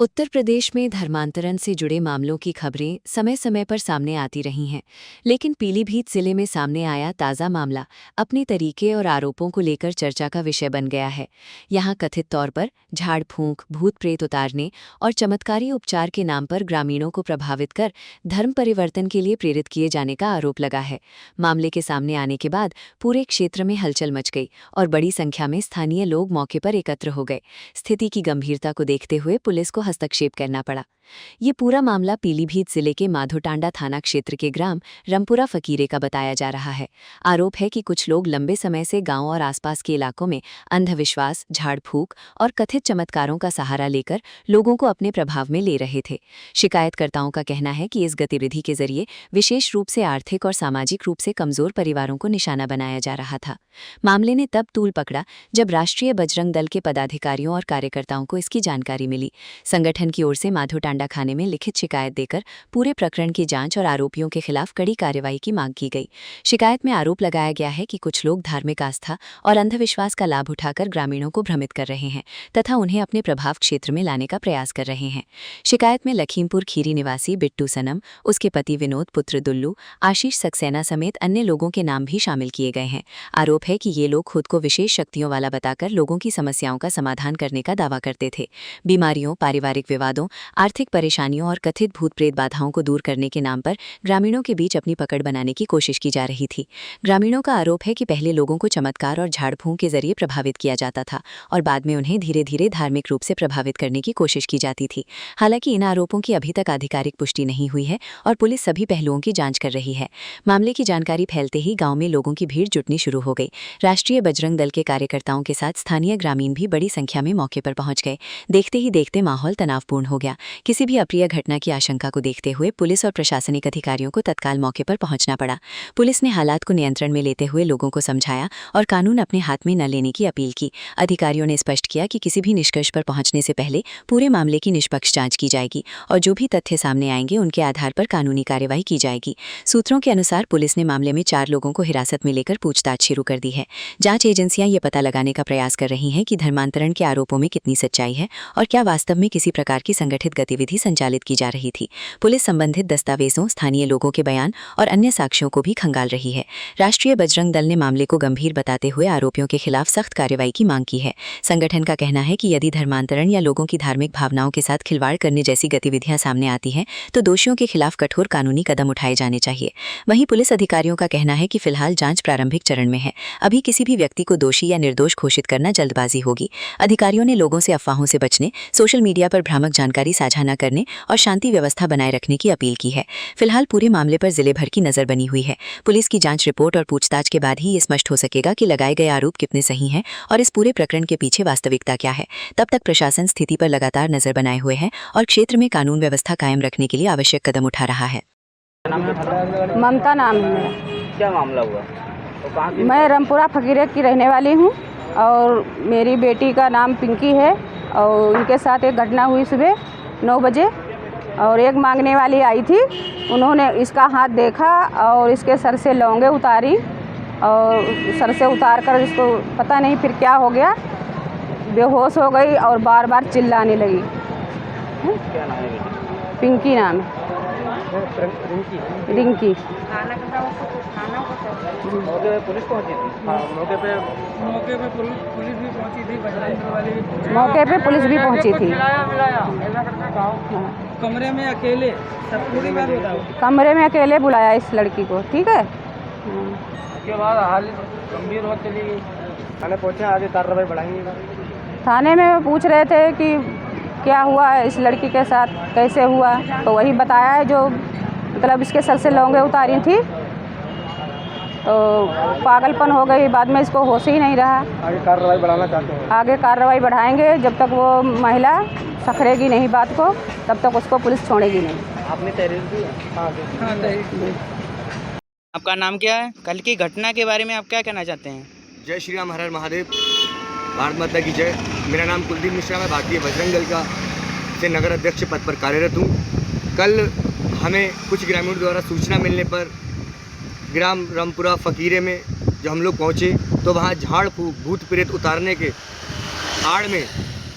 उत्तर प्रदेश में धर्मांतरण से जुड़े मामलों की खबरें समय समय पर सामने आती रही हैं, लेकिन पीलीभीत जिले में सामने आया ताज़ा मामला अपने तरीके और आरोपों को लेकर चर्चा का विषय बन गया है। यहाँ कथित तौर पर झाड़ फूंक, भूत प्रेत उतारने और चमत्कारी उपचार के नाम पर ग्रामीणों को प्रभावित कर धर्म परिवर्तन के लिए प्रेरित किए जाने का आरोप लगा है। मामले के सामने आने के बाद पूरे क्षेत्र में हलचल मच गई और बड़ी संख्या में स्थानीय लोग मौके पर एकत्र हो गए। स्थिति की गंभीरता को देखते हुए पुलिस को हस्तक्षेप करना पड़ा। ये पूरा मामला पीलीभीत जिले के माधोटांडा थाना क्षेत्र के ग्राम रमपुरा फकीरे का बताया जा रहा है। आरोप है कि कुछ लोग लंबे समय से गांव और आसपास के इलाकों में अंधविश्वास, झाड़ फूंक और कथित चमत्कारों का सहारा लेकर लोगों को अपने प्रभाव में ले रहे थे। शिकायतकर्ताओं का कहना है कि इस गतिविधि के जरिए विशेष रूप से आर्थिक और सामाजिक रूप से कमजोर परिवारों को निशाना बनाया जा रहा था। मामले ने तब तूल पकड़ा जब राष्ट्रीय बजरंग दल के पदाधिकारियों और कार्यकर्ताओं को इसकी जानकारी मिली। संगठन की ओर से माधोटांडा थाने में लिखित शिकायत देकर पूरे प्रकरण की जांच और आरोपियों के खिलाफ कड़ी कार्रवाई की मांग की गई। शिकायत में आरोप लगाया गया है कि कुछ लोग धार्मिक आस्था और अंधविश्वास का लाभ उठाकर ग्रामीणों को भ्रमित कर रहे हैं तथा उन्हें अपने प्रभाव क्षेत्र में लाने का प्रयास कर रहे हैं। शिकायत में लखीमपुर खीरी निवासी बिट्टू सनम, उसके पति विनोद पुत्र दुल्लू, आशीष सक्सेना समेत अन्य लोगों के नाम भी शामिल किए गए हैं। आरोप है कि ये लोग खुद को विशेष शक्तियों वाला बताकर लोगों की समस्याओं का समाधान करने का दावा करते थे। बीमारियों, पारिवारिक विवादों, आर्थिक परेशानियों और कथित भूत प्रेत बाधाओं को दूर करने के नाम पर ग्रामीणों के बीच अपनी पकड़ बनाने की कोशिश की जा रही थी। ग्रामीणों का आरोप है कि पहले लोगों को चमत्कार और झाड़ फूंक के जरिए प्रभावित किया जाता था और बाद में उन्हें धीरे धीरे धार्मिक रूप से प्रभावित करने की कोशिश की जाती थी। हालांकि इन आरोपों की अभी तक आधिकारिक पुष्टि नहीं हुई है और पुलिस सभी पहलुओं की जांच कर रही है। मामले की जानकारी फैलते ही गांव में लोगों की भीड़ जुटनी शुरू हो गई। राष्ट्रीय बजरंग दल के कार्यकर्ताओं के साथ स्थानीय ग्रामीण भी बड़ी संख्या में मौके पर पहुंच गए। देखते ही देखते माहौल तनावपूर्ण हो गया। किसी भी अप्रिय घटना की आशंका को देखते हुए पुलिस और प्रशासनिक अधिकारियों को तत्काल मौके पर पहुंचना पड़ा। पुलिस ने हालात को नियंत्रण में लेते हुए लोगों को समझाया और कानून अपने हाथ में न लेने की अपील की। अधिकारियों ने स्पष्ट किया कि किसी भी निष्कर्ष पर पहुंचने से पहले पूरे मामले की निष्पक्ष जांच की जाएगी और जो भी तथ्य सामने आएंगे उनके आधार पर कानूनी कार्यवाही की जाएगी। सूत्रों के अनुसार पुलिस ने मामले में 4 लोगों को हिरासत में लेकर पूछताछ शुरू कर दी है। जांच एजेंसियां ये पता लगाने का प्रयास कर रही हैं कि धर्मांतरण के आरोपों में कितनी सच्चाई है और क्या वास्तव में किसी प्रकार की संगठित गतिविधि संचालित की जा रही थी। पुलिस संबंधित दस्तावेजों, स्थानीय लोगों के बयान और अन्य साक्ष्यों को भी खंगाल रही है। राष्ट्रीय बजरंग दल ने मामले को गंभीर बताते हुए आरोपियों के खिलाफ सख्त कार्रवाई की मांग की है। संगठन का कहना है कि यदि धर्मांतरण या लोगों की धार्मिक भावनाओं के साथ खिलवाड़ करने जैसी गतिविधियां सामने आती हैं तो दोषियों के खिलाफ कठोर कानूनी कदम उठाए जाने चाहिए। वहीं पुलिस अधिकारियों का कहना है कि फिलहाल जांच प्रारंभिक चरण में है। अभी किसी भी व्यक्ति को दोषी या निर्दोष घोषित करना जल्दबाजी होगी। अधिकारियों ने लोगों से अफवाहों से बचने, सोशल मीडिया पर भ्रामक जानकारी साझा न करने और शांति व्यवस्था बनाए रखने की अपील की है। फिलहाल पूरे मामले पर जिले भर की नजर बनी हुई है। पुलिस की जांच रिपोर्ट और पूछताछ के बाद ही ये स्पष्ट हो सकेगा कि लगाए गए आरोप कितने सही हैं और इस पूरे प्रकरण के पीछे वास्तविकता क्या है। तब तक प्रशासन स्थिति पर लगातार नजर बनाए हुए है और क्षेत्र में कानून व्यवस्था कायम रखने के लिए आवश्यक कदम उठा रहा है। ममता नाम है मेरा। क्या मामला हुआ? तो मैं रमपुरा फकीरे की रहने वाली हूँ और मेरी बेटी का नाम पिंकी है और उनके साथ एक घटना हुई सुबह 9 बजे और एक मांगने वाली आई थी। उन्होंने इसका हाथ देखा और इसके सर से लौंगे उतारी और सर से उतार कर इसको पता नहीं फिर क्या हो गया, बेहोश हो गई और बार बार चिल्लाने लगी। क्या नाम है बेटी? पिंकी नाम है। रिंकी। मौके पे पुलिस पहुंची थी? हाँ, मौके पे पुलिस भी पहुंची थी, बजरंग दल वाले भी पहुंचे। मौके पे पुलिस भी पहुंची थी। कमरे में अकेले सब पूरी बात बताओ। कमरे में अकेले बुलाया इस लड़की को, ठीक है। उसके बाद हालत गंभीर होती चली गई। थाने पहुंचे, आगे कार्रवाई बढ़ाएंगे। थाने में पूछ रहे थे कि क्या हुआ इस लड़की के साथ, कैसे हुआ, तो वही बताया है जो मतलब इसके सर से लौंगे उतारी थी तो पागलपन हो गई, बाद में इसको होश ही नहीं रहा। आगे कार्रवाई बढ़ाना चाहते हैं? आगे कार्रवाई बढ़ाएंगे। जब तक वो महिला सखरेगी नहीं बात को तब तक उसको पुलिस छोड़ेगी नहीं। आपने तहरीर दी? हाँ, आपका नाम क्या है? कल की घटना के बारे में आप क्या कहना चाहते हैं? जय श्री राम, हर हर महादेव, भारत माता की जय। मेरा नाम कुलदीप मिश्रा, मैं भारतीय बजरंग दल का से नगर अध्यक्ष पद पर कार्यरत हूँ। कल हमें कुछ ग्रामीणों द्वारा सूचना मिलने पर ग्राम रमपुरा फकीरे में जब हम लोग पहुँचे तो वहाँ झाड़ फूक, भूत प्रेत उतारने के आड़ में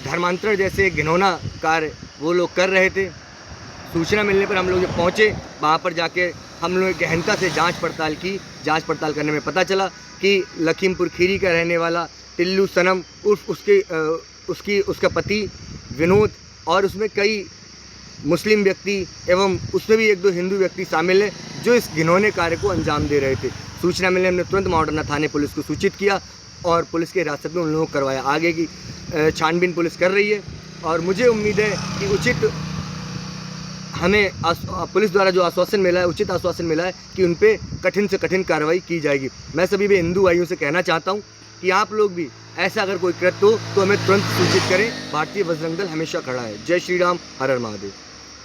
धर्मांतरण जैसे घिनौना कार्य वो लोग कर रहे थे। सूचना मिलने पर हम लोग जब पहुँचे, वहाँ पर जाके हम लोग गहनता से जांच पड़ताल की। जांच पड़ताल करने में पता चला कि लखीमपुर खीरी का रहने वाला टिल्लू सनम उर्फ उसका पति विनोद और उसमें कई मुस्लिम व्यक्ति एवं उसमें भी 1-2 हिंदू व्यक्ति शामिल हैं जो इस घिनौने कार्य को अंजाम दे रहे थे। सूचना मिलने हमने तुरंत मॉडर्ना थाने पुलिस को सूचित किया और पुलिस के हिरासत में उन लोगों को करवाया। आगे की छानबीन पुलिस कर रही है और मुझे उम्मीद है कि उचित हमें पुलिस द्वारा जो आश्वासन मिला है, उचित आश्वासन मिला है कि उन पे कठिन से कठिन कार्रवाई की जाएगी। मैं सभी भी हिंदू भाइयों से कहना चाहता हूँ कि आप लोग भी ऐसा अगर कोई कृत्य हो तो हमें तुरंत सूचित करें। भारतीय बजरंग दल हमेशा खड़ा है। जय श्री राम, हर हर महादेव।